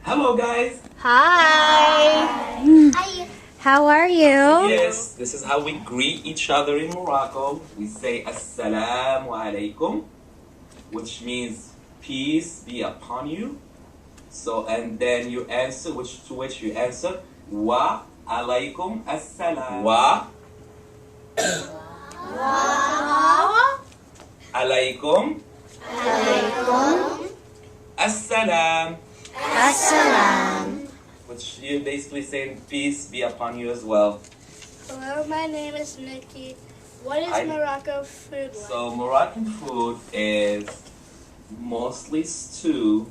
Hello guys! Hi. Hi. How are you? Yes, this is how we greet each other in Morocco. We say Assalamu alaikum, which means peace be upon you. So, and then you answer, to which you answer, Wa alaikum assalam. Wa alaikum assalam. Assalam. Which you basically saying peace be upon you as well. Hello, my name is Nikki. What is Morocco food like? So Moroccan food is mostly stew.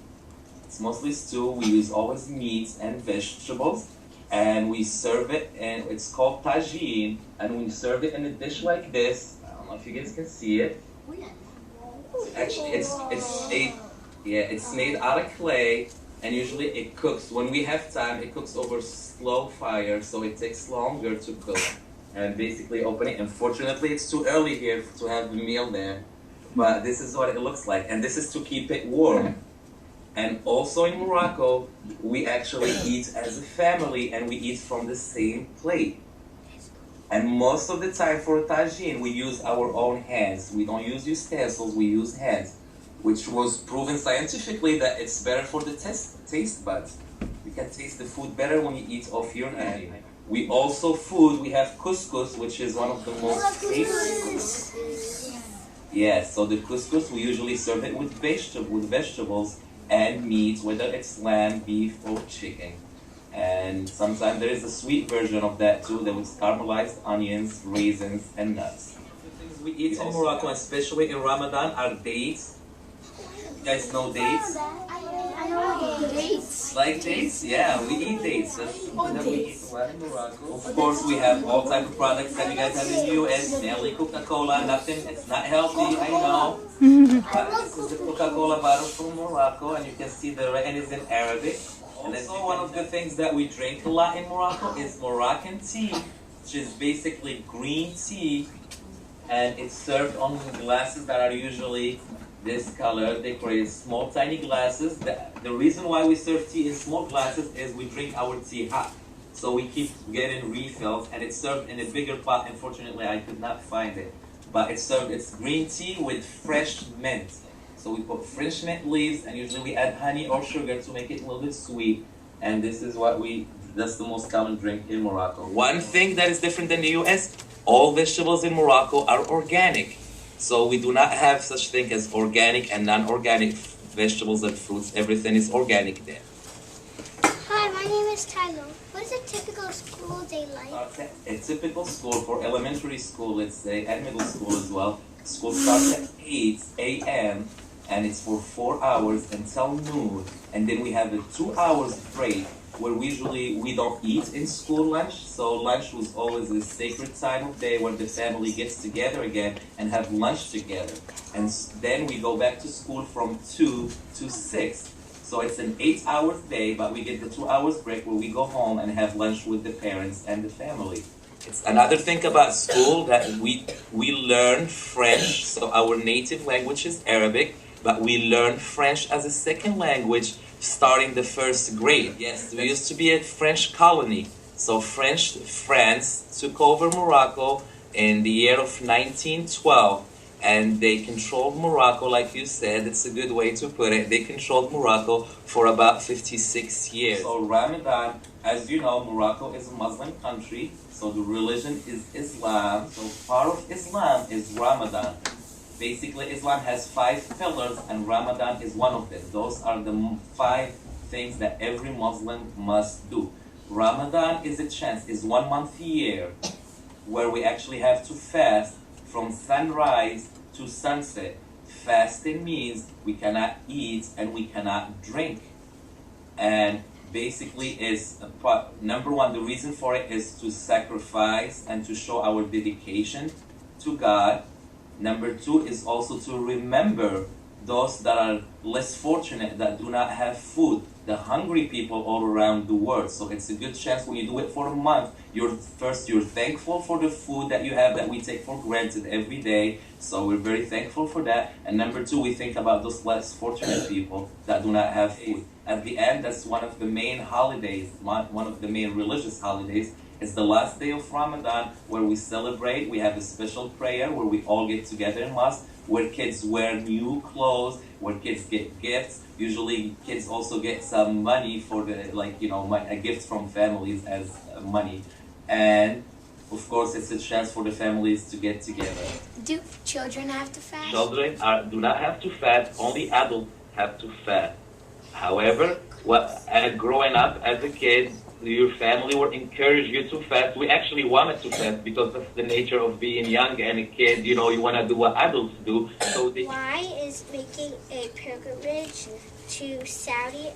It's mostly stew. We use always meats and vegetables, and we serve it, and it's called tagine, and we serve it in a dish like this. I don't know if you guys can see it. Actually, it's made out of clay, and usually it cooks. When we have time, it cooks over slow fire, so it takes longer to cook. And basically open it. Unfortunately, it's too early here to have the meal there, but this is what it looks like, and this is to keep it warm. And also in Morocco, we actually eat as a family, and we eat from the same plate. And most of the time for tagine, we use our own hands. We don't use utensils, we use hands, which was proven scientifically that it's better for the taste buds. You can taste the food better when you eat off your hand. We have couscous, which is one of the most famous. Yeah, so the couscous, we usually serve it with vegetables and meat, whether it's lamb, beef, or chicken. And sometimes there is a sweet version of that too, that with caramelized onions, raisins, and nuts. The things we eat in Morocco, especially in Ramadan, are dates. You guys know dates? I know dates. Like dates? Yeah, we eat dates. That's something that we eat a lot in Morocco. Of course, we have all type of products that you guys have in the U.S. Nelly, Coca-Cola, nothing. It's not healthy, I know. But this is the Coca-Cola bottle from Morocco, and you can see the writing is in Arabic. And also, one of the things that we drink a lot in Morocco is Moroccan tea, which is basically green tea, and it's served on glasses that are usually this color. They create small, tiny glasses. The reason why we serve tea in small glasses is we drink our tea hot. So we keep getting refills, and it's served in a bigger pot. Unfortunately, I could not find it. But it's green tea with fresh mint. So we put fresh mint leaves, and usually we add honey or sugar to make it a little bit sweet. And this is that's the most common drink in Morocco. One thing that is different than the US, all vegetables in Morocco are organic. So we do not have such thing as organic and non-organic vegetables and fruits. Everything is organic there. Hi, my name is Tyler. What is a typical school day like? A typical school for elementary school, let's say, and middle school as well. School starts at 8 a.m. and it's for 4 hours until noon. And then we have a 2 hours break where we don't eat in school lunch. So lunch was always a sacred time of day where the family gets together again and have lunch together. And then we go back to school from 2 to 6. So it's an 8-hour day, but we get the 2 hours break where we go home and have lunch with the parents and the family. It's another thing about school that we learn French, so our native language is Arabic, but we learn French as a second language starting the first grade. Yes, we used to be a French colony. So France took over Morocco in the year of 1912, and they controlled Morocco, like you said. It's a good way to put it. They controlled Morocco for about 56 years. So Ramadan, as you know, Morocco is a Muslim country, so the religion is Islam. So part of Islam is Ramadan. Basically, Islam has 5 pillars, and Ramadan is one of them. Those are the 5 things that every Muslim must do. Ramadan is 1 month a year where we actually have to fast from sunrise to sunset. Fasting means we cannot eat and we cannot drink. And basically number one, the reason for it is to sacrifice and to show our dedication to God. Number 2 is also to remember those that are less fortunate, that do not have food, the hungry people all around the world. So it's a good chance when you do it for a month. You're thankful for the food that you have that we take for granted every day. So we're very thankful for that. And number two, we think about those less fortunate people that do not have food. At the end, that's one of the main holidays, one of the main religious holidays. It's the last day of Ramadan where we celebrate. We have a special prayer where we all get together in mosque, where kids wear new clothes, where kids get gifts. Usually kids also get some money for a gift from families as money. And of course, it's a chance for the families to get together. Do children have to fast? Children do not have to fast, only adults have to fast. However, growing up as a kid, your family will encourage you to fast. We actually wanted to fast because that's the nature of being young and a kid. You want to do what adults do. So why is making a pilgrimage to Saudi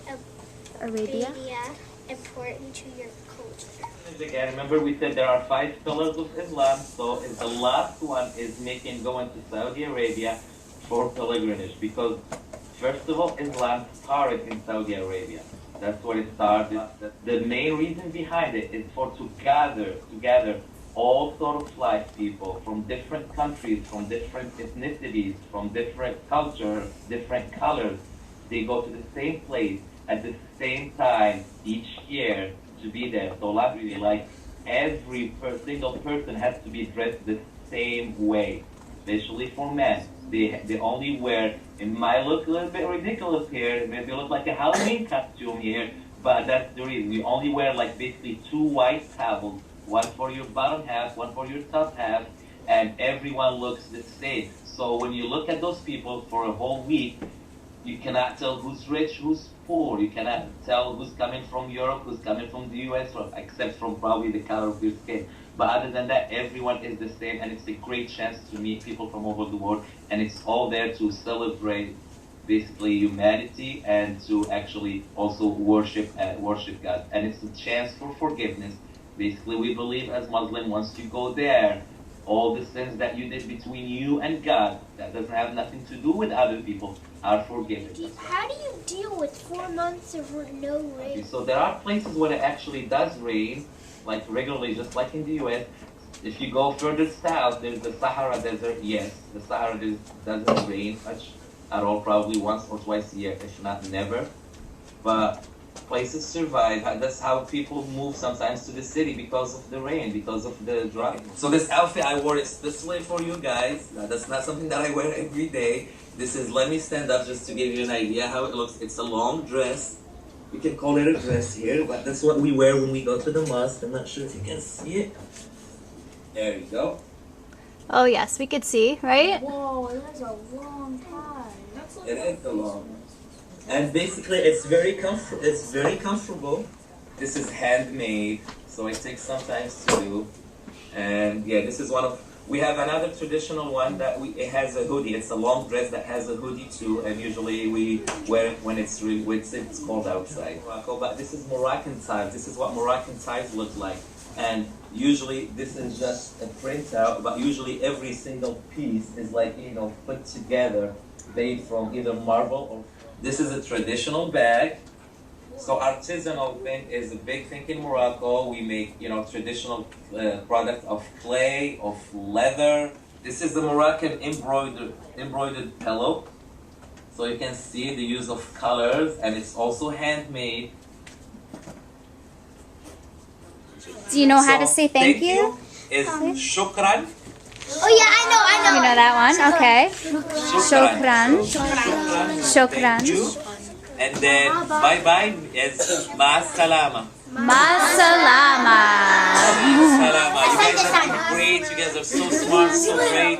Arabia important to your culture? Again, remember we said there are 5 pillars of Islam. So the last one is going to Saudi Arabia for pilgrimage, because first of all, Islam started in Saudi Arabia. That's where it started. The main reason behind it is to gather together all sort of life people from different countries, from different ethnicities, from different cultures, different colors. They go to the same place at the same time each year to be there. So really, like every single person has to be dressed the same way, especially for men. They only wear, it might look a little bit ridiculous here, maybe look like a Halloween costume here, but that's the reason. You only wear like basically 2 white towels, one for your bottom half, one for your top half, and everyone looks the same. So when you look at those people for a whole week, you cannot tell who's rich, who's poor. You cannot tell who's coming from Europe, who's coming from the US, except from probably the color of your skin. But other than that, everyone is the same, and it's a great chance to meet people from all over the world, and it's all there to celebrate basically humanity and to actually also worship God. And it's a chance for forgiveness. Basically, we believe as Muslims, once you go there, all the sins that you did between you and God, that doesn't have nothing to do with other people, are forgiven. How do you deal with 4 months of no rain? So there are places where it actually does rain, like regularly, just like in the US. If you go further south, there's the Sahara Desert. Yes, the Sahara doesn't rain much at all, probably once or twice a year, if not never. But places survive. That's how people move sometimes to the city, because of the rain, because of the dry. So this outfit, I wore it especially for you guys. That's not something that I wear every day. This is, let me stand up just to give you an idea how it looks. It's a long dress. We can call it a dress here, but that's what we wear when we go to the mosque. I'm not sure if you can see it. There you go. Oh yes, we could see, right? Whoa, that's a long time. It is a long. And basically, it's very comfortable. This is handmade, so it takes some time to do. And yeah, this is one of. We have another traditional one that it has a hoodie. It's a long dress that has a hoodie too, and usually we wear it when it's cold outside. Morocco, but this is Moroccan ties. This is what Moroccan ties look like. And usually this is just a printout, but usually every single piece is like, put together, made from either marble or. This is a traditional bag. So artisanal thing is a big thing in Morocco. We make, traditional product of clay, of leather. This is the Moroccan embroidered pillow. So you can see the use of colors, and it's also handmade. Do you know how to say thank you? Is shukran. Oh yeah, I know. You know that one? Okay. Shukran. Shukran. Thank you. And then bye-bye is ma salama. Ma salama. You guys are great. You guys are so smart, so great.